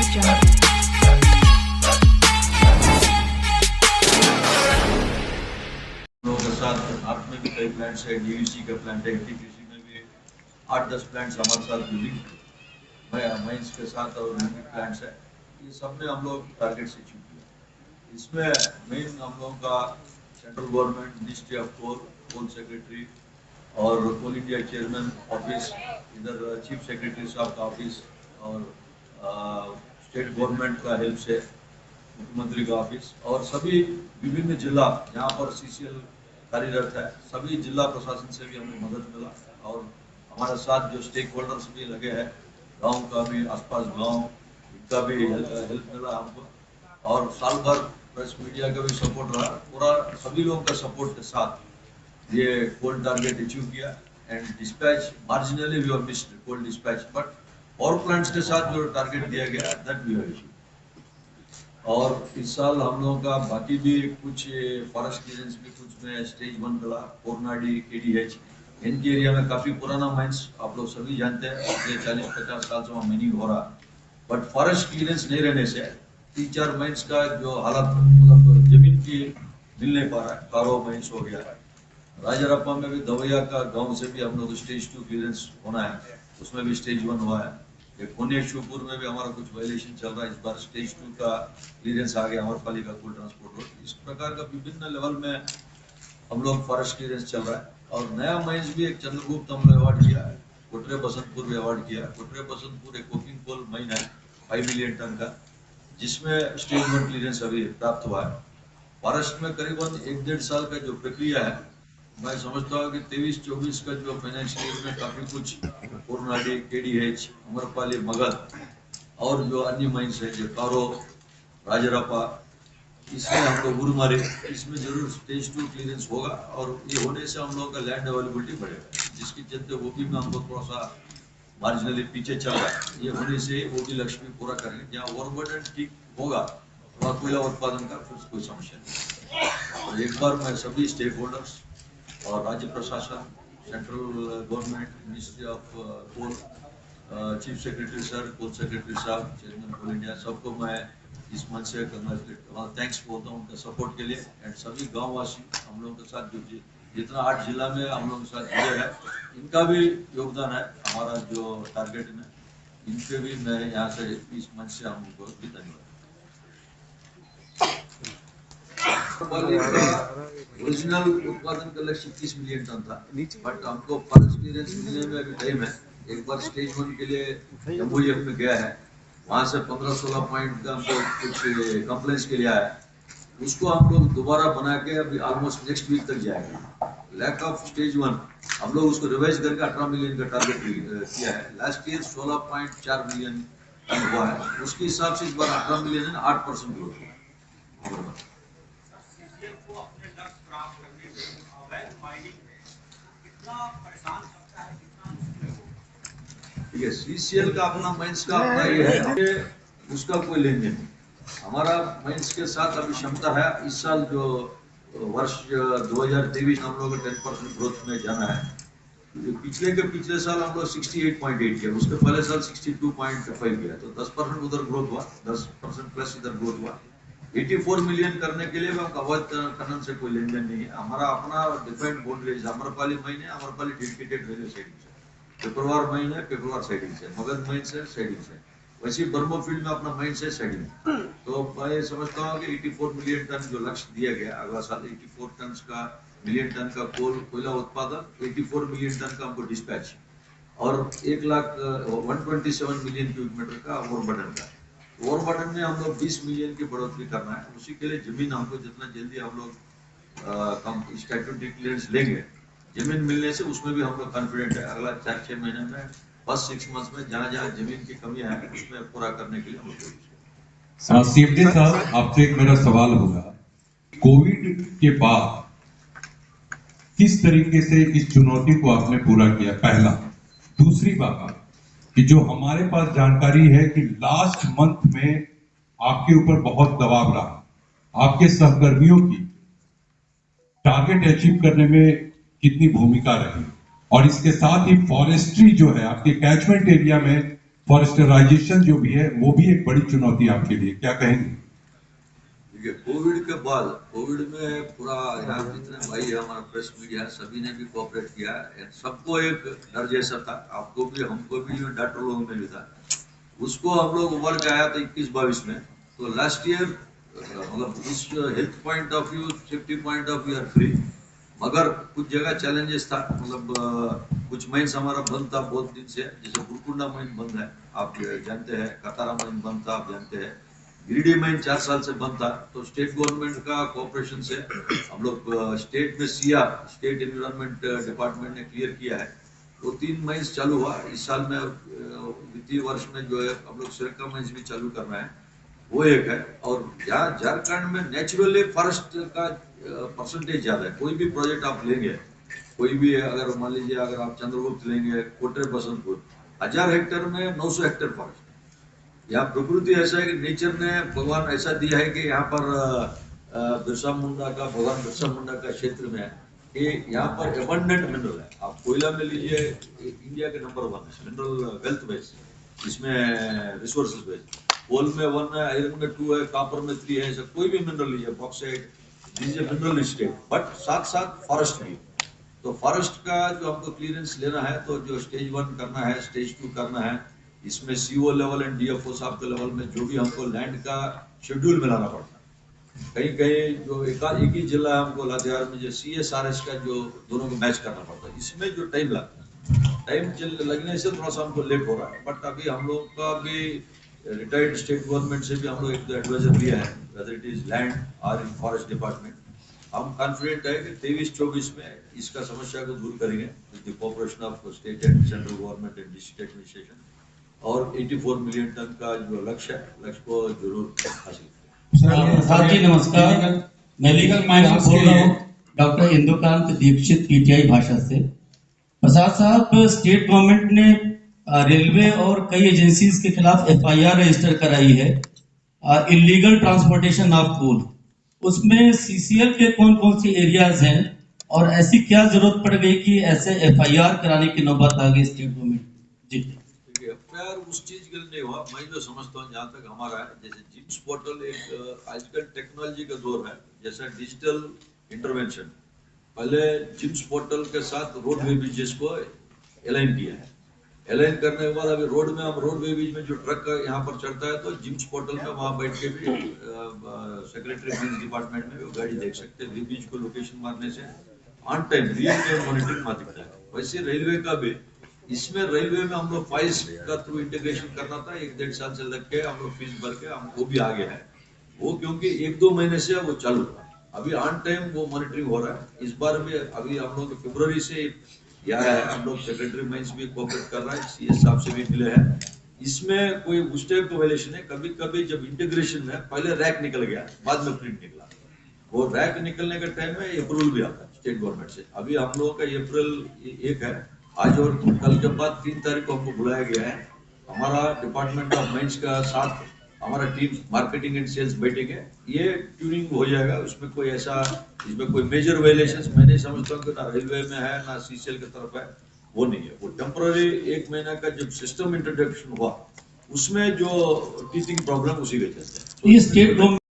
लोगों के साथ नॉर्थ में भी कई प्लांट्स है, डीवीसी का प्लांट है, टीपीसी में भी 8-10 प्लांट्स हमारे साथ बिल्डिंग माइंस के साथ और यूनिट प्लांट्स है। ये सब में हम लोग टारगेट से अचीव किया। इसमें मेन हम लोगों का central government ministry of coal secretary और कोल इंडिया चेयरमैन ऑफिस, इधर चीफ सेक्रेटरी साहब का ऑफिस और स्टेट गवर्नमेंट का हेल्प से मुख्यमंत्री का ऑफिस और सभी विभिन्न जिला जहाँ पर सीसीएल कार्यरत है, सभी जिला प्रशासन से भी हमें मदद मिला और हमारे साथ जो स्टेक होल्डर्स भी लगे हैं, गांव का भी, आसपास गांव इनका भी हेल्प मिला हमको और साल भर प्रेस मीडिया का भी सपोर्ट रहा। पूरा सभी लोगों का सपोर्ट के साथ ये कोल टारगेट अचीव किया and dispatch marginally we have missed coal dispatch, but और प्लांट्स के साथ जो टारगेट दिया गया दैट वी हैव अचीव। और इस साल हम लोगों का बाकी भी कुछ फॉरेस्ट क्लियरेंस भी कुछ में स्टेज 1 मिला, कोरनाडी केडीएच इनके एरिया में काफी पुराना माइंस आप लोग सभी जानते हैं, पिछले 40-50 साल से वहाँ माइनिंग हो रहा, बट फॉरेस्ट क्लियरेंस नहीं रहने से 3-4 माइंस का जो हालत मतलब जमीन की मिल नहीं पा रहा है। कारो माइंस हो गया, राजारप्पा में भी दवैया का गांव से भी हम लोग स्टेज 2 क्लियरेंस होना है, उसमें भी स्टेज 1 हुआ है। पुणे शिवपुर में भी हमारा कुछ वायलेशन चल रहा है, इस बार स्टेज 2 का क्लियरेंस आ गया, अमरपाली का कोल ट्रांसपोर्ट रोड। इस प्रकार का विभिन्न लेवल में हम लोग फॉरेस्ट क्लियरेंस चल रहा है। और नया माइंस भी एक चंद्रगुप्त हमने अवार्ड किया है, कोटरे बसंतपुर भी अवार्ड किया। कोटरे बसंतपुर एक कोकिंग कोल माइन है 5 मिलियन टन का, जिसमें स्टेज 1 क्लियरेंस अभी प्राप्त हुआ है। फॉरेस्ट में करीबन 1-1.5 साल का जो प्रक्रिया है, मैं समझता हूँ कि 23-24 का जो फाइनेंशियल ईयर में काफी कुछ कोरनाडी केडीएच अमरपाली मगध और जो अन्य माइंस है जो कारो राजरापा, इसमें हम लोग गुरुमारी, इसमें जरूर स्टेज 2 क्लियरेंस होगा और ये होने से हम लोगों का लैंड अवेलेबिलिटी बढ़ेगा, जिसकी चलते वो भी में हमको थोड़ा सा मार्जिनली पीछे चल रहा है। ये होने से वो भी लक्ष्य भी पूरा करेंगे, जहाँ ओवरबर्डन ठीक होगा वहाँ कोयला उत्पादन का फिर कोई समस्या नहीं। और एक बार मैं सभी स्टेक होल्डर्स और राज्य प्रशासन, central government, ministry of coal, chief secretary sir, coal secretary साहब, चेयरमैन कोल इंडिया, सबको मैं इस मंच से थैंक्स बोलता हूँ उनका सपोर्ट के लिए। एंड सभी गांववासी हम लोगों के साथ जो जितना 8 जिला में हम लोगों के साथ जुड़े हैं, इनका भी योगदान है हमारा जो टारगेट में, इनके भी मैं यहाँ से इस मंच से हम उनको भी धन्यवाद। ओरिजिनल उत्पादन का लक्ष्य 30 मिलियन टन था, बट हमको फॉरेस्ट क्लियरेंस मिलने में अभी टाइम है। एक बार स्टेज 1 के लिए एमओएफ में गया है, वहां से 15-16 पॉइंट का हमको कुछ कंप्लेंट्स के लिए आया, उसको हम लोग दोबारा बना के अभी ऑलमोस्ट नेक्स्ट वीक तक जाएगा। लैक ऑफ स्टेज 1 हम लोग उसको रिवाइज करके 18 मिलियन का टारगेट किया है। लास्ट ईयर 16.4 मिलियन टन हुआ है, उसके हिसाब से इस बार 18 मिलियन है, 8% ग्रोथ हुआ। ठीक है, सीसीएल का अपना माइंस का अपना ये है, उसका कोई लेन देन नहीं। हमारा माइंस के साथ अभी क्षमता है, इस साल जो वर्ष 2023 हम लोग 10% ग्रोथ में जाना है। पिछले साल हम लोग 68.8 किया, उसके पहले साल 62.5 किया, तो 10% उधर ग्रोथ हुआ, 10% प्लस इधर ग्रोथ हुआ। 84 मिलियन करने के लिए अवैध खनन से कोई लेन देन नहीं है। हमारा अपना डिफाइंड बाउंड्रीज, अमरपाली माइन है, अमरपाली डेडिकेटेड रेलवे साइडिंग है, पेपरवार माइन है, पेपरवार साइडिंग है, मगध माइन है, साइडिंग है, वैसे बर्मो फील्ड में अपना माइन है, साइडिंग। तो मैं समझता हूँ कि 84 मिलियन टन जो लक्ष्य दिया गया अगला साल, 84 टन का मिलियन टन का कोयला उत्पादन, 84 मिलियन टन का हमको डिस्पैच और 127 मिलियन क्यूबिक मीटर का ओवरबर्डन का। ओवरबर्डन में हम लोग 20 मिलियन की बढ़ोतरी करना है, उसी के लिए जमीन हमको जितना जल्दी हम लोग स्टैट्यूटरी क्लियरेंस लेंगे, जमीन मिलने से उसमें भी हम लोग कॉन्फिडेंट है। अगला 4-6 महीने में, फर्स्ट 6 मंथ्स में जहाँ जहाँ जमीन की कमी है उसमें पूरा करने के लिए हम लोग। सीएमडी साहब, आपसे एक मेरा सवाल होगा, कोविड के बाद किस तरीके से इस चुनौती को आपने पूरा किया, पहला। दूसरी बात कि जो हमारे पास जानकारी है कि लास्ट मंथ में आपके ऊपर बहुत दबाव रहा, आपके सहकर्मियों की टारगेट अचीव करने में कितनी भूमिका रही, और इसके साथ ही फॉरेस्ट्री जो है आपके कैचमेंट एरिया में फॉरेस्टराइजेशन जो भी है वो भी एक बड़ी चुनौती आपके लिए, क्या कहेंगे? देखिए, कोविड के बाद, कोविड में पूरा यहाँ जितने भाई है, हमारा प्रेस मीडिया, सभी ने भी कोऑपरेट किया है। सबको एक डर जैसा था, आपको भी हमको भी, डॉक्टर लोगों में भी था। उसको हम लोग उभर के आया था 21-22 में। तो लास्ट ईयर मतलब उस health point of view, safety point of view are free, मगर कुछ जगह चैलेंजेस था। मतलब कुछ माइंस हमारा बंद था बहुत दिन से, जैसे बुरकुंडा माइन बंद है, आप जानते हैं। कतारा माइन बंद था, आप जानते हैं। गिरिडीह माइन 4 साल से बंद था। तो स्टेट गवर्नमेंट का कोऑपरेशन से हम लोग स्टेट में सिया, स्टेट एनवायरनमेंट डिपार्टमेंट ने क्लियर किया है। वो 3 माइंस चालू हुआ। इस साल में वित्तीय वर्ष में जो है हम लोग सिरका माइंस भी चालू कर रहे हैं, वो एक है। और यहाँ झारखंड में नेचुरली फॉरेस्ट का परसेंटेज ज्यादा है। कोई भी प्रोजेक्ट आप लेंगे, कोई भी अगर मान लीजिए, अगर आप चंद्रगुप्त लेंगे, कोटरे बसंतपुर, 1000 हेक्टेयर में 900 हेक्टेयर फॉरेस्ट। यहाँ प्रकृति ऐसा है कि नेचर ने, भगवान ऐसा दिया है कि यहाँ पर बिरसा मुंडा का, भगवान बिरसा मुंडा का क्षेत्र में है कि यहाँ पर एबंडेंट मिनरल है। आप कोयला में लीजिए, इंडिया के नंबर 1 है मिनरल वेल्थ बेस, इसमें रिसोर्सेज बेस। कोल में 1 है, आयरन में 2 है, कॉपर में 3 है। ऐसा कोई भी मिनरल लीजिए, बॉक्साइट, लीजिए, मिनरल स्टेट। बट साथ साथ फॉरेस्ट भी। तो फॉरेस्ट का जो हमको क्लियरेंस लेना है, तो जो स्टेज 1 करना है, स्टेज 2 करना है, इसमें सीओ लेवल एंड डीएफओ साहब के लेवल में जो भी हमको लैंड का शेड्यूल मिलाना पड़ता है। कहीं कहीं जो एक ही जिला है, हमको लातेहार में जो CSRS का जो दोनों को मैच करना पड़ता है, इसमें जो टाइम लगता है, टाइम लगने से थोड़ा सा हमको लेट हो रहा है। बट अभी हम लोग का भी रिटायर्ड स्टेट गवर्नमेंट से भी हम लोग एक एडवाइजर लिया है, वेदर इट इज लैंड और इन फॉरेस्ट डिपार्टमेंट। हम कॉन्फिडेंट है कि 23-24 में इसका समस्या को दूर करेंगे with the cooperation of state and central government and district administration. और 84 मिलियन टन का जो लक्ष्य है, लक्ष्य को जरूर हासिल करेंगे। प्रसाद जी नमस्कार, मैं लीगल माइंस बोल रहा हूँ, डॉक्टर इंदुकांत दीक्षित, PTI भाषा से। प्रसाद साहब, स्टेट गवर्नमेंट ने रेलवे और कई एजेंसीज के खिलाफ FIR रजिस्टर कराई है, इलीगल ट्रांसपोर्टेशन ऑफ कोल। उसमें CCL के कौन कौन सी एरियाज हैं, और ऐसी क्या जरूरत पड़ गई कि ऐसे FIR कराने की नौबत आ गई स्टेट गवर्नमेंट? जी। FIR उस चीज के लिए नहीं हुआ, मैं जो समझता हूँ, जहाँ तक हमारा है, जैसे जिम्स पोर्टल एक आजकल टेक्नोलॉजी का दौर है, जैसा डिजिटल इंटरवेंशन। पहले जिम्स पोर्टल के साथ रोडवे ब्रिजेस को अलाइन किया है। अलाइन करने के बाद अभी रोड में, हम रोडवे ब्रिज में जो ट्रक यहाँ पर चढ़ता है, तो जिम्स पोर्टल में वहाँ बैठ के भी सेक्रेटरी माइंस डिपार्टमेंट में भी गाड़ी देख सकते हैं। ब्रिज को लोकेशन मारने से on time real time monitoring मार दिखता है। वैसे रेलवे का भी, इसमें रेलवे में हम लोग फाइल्स का थ्रू इंटीग्रेशन करना था, 1-1.5 साल से लग के हम लोग फीस भर के, हम वो भी आगे है वो, क्योंकि 1-2 महीने से वो चालू था। अभी ऑन टाइम वो मॉनिटरिंग हो रहा है। इस बार भी अभी हम लोग फरवरी से यह है, हम लोग सेक्रेटरी माइंस भी कोऑपरेट कर रहा है, CS साहब से भी मिले हैं। इसमें कोई उस टाइप का वायलेशन है। कभी कभी जब इंटीग्रेशन में पहले रैक निकल गया, बाद में प्रिंट निकला, वो रैक निकलने के टाइम में अप्रूवल भी आता है स्टेट गवर्नमेंट से। अभी हम लोगों का अप्रैल 1 है, आज और कल के बाद 3 तारीख को हमको बुलाया गया है। हमारा डिपार्टमेंट ऑफ माइंस का साथ हमारा टीम मार्केटिंग एंड सेल्स बैठेंगे, ये ट्यूनिंग हो जाएगा। उसमें कोई ऐसा, इसमें कोई मेजर वायलेशन मैं नहीं समझता हूँ कि ना रेलवे में है ना CCL की तरफ है, वो नहीं है। वो टेम्पररी 1 महीना का जब सिस्टम इंट्रोडक्शन हुआ, उसमें जो टीचिंग प्रॉब्लम उसी के चलते हैं। ये स्टेट गवर्नमेंट